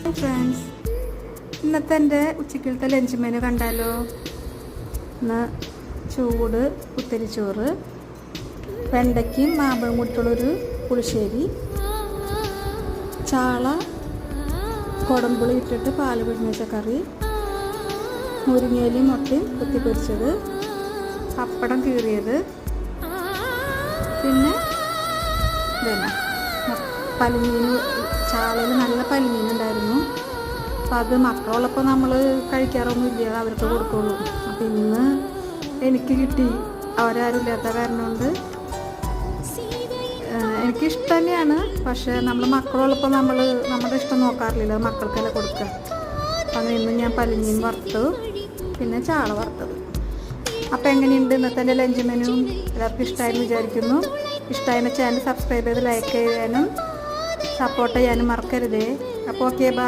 Friends, ഇന്നത്തെ എൻ്റെ ഉച്ചക്കലത്തെ lunch menu കണ്ടാലോ? ഇന്ന് ചൂട് കുത്തരിച്ചോറ്, വെണ്ടയ്ക്കും മാമ്പഴം കൂട്ടിയുള്ളൊരു പുളിശ്ശേരി, ചാള കുടംപുളി ഇട്ടിട്ട് പാല് പിഴിഞ്ഞ് വെച്ച കറി, മുരിങ്ങയിലും മുട്ടയും കുത്തിപ്പൊരിച്ചത്, പപ്പടം കീറിയത്, പിന്നെ പലിമീൻ, ചാളയിൽ നല്ല പലിമീൻ ഉണ്ടായിരുന്നു. അപ്പം അത് മക്കളുള്ളപ്പോൾ നമ്മൾ കഴിക്കാറൊന്നുമില്ല, അവർക്ക് കൊടുക്കുള്ളൂ. അപ്പം ഇന്ന് എനിക്ക് കിട്ടി, അവരാരും ഇല്ലാത്ത കാരണം കൊണ്ട്. എനിക്കിഷ്ടം തന്നെയാണ്, പക്ഷേ നമ്മൾ മക്കളുള്ളപ്പോൾ നമ്മുടെ ഇഷ്ടം നോക്കാറില്ല, മക്കൾക്കെല്ലാം കൊടുക്കുക. അപ്പം അങ്ങനെ ഇന്ന് ഞാൻ പലിമീൻ വറുത്തു, പിന്നെ ചാള വറുത്തത്. അപ്പോൾ എങ്ങനെയുണ്ട് ഇന്നത്തെ എൻ്റെ ലഞ്ച് മെനു? എല്ലാവർക്കും ഇഷ്ടമായെന്ന് വിചാരിക്കുന്നു. ഇഷ്ടമായ ചാനൽ സബ്സ്ക്രൈബ് ചെയ്ത് ലൈക്ക് ചെയ്യാനും സപ്പോർട്ട് ചെയ്യാനും മറക്കരുതേ. അപ്പോൾ ഓക്കെ, ബൈ.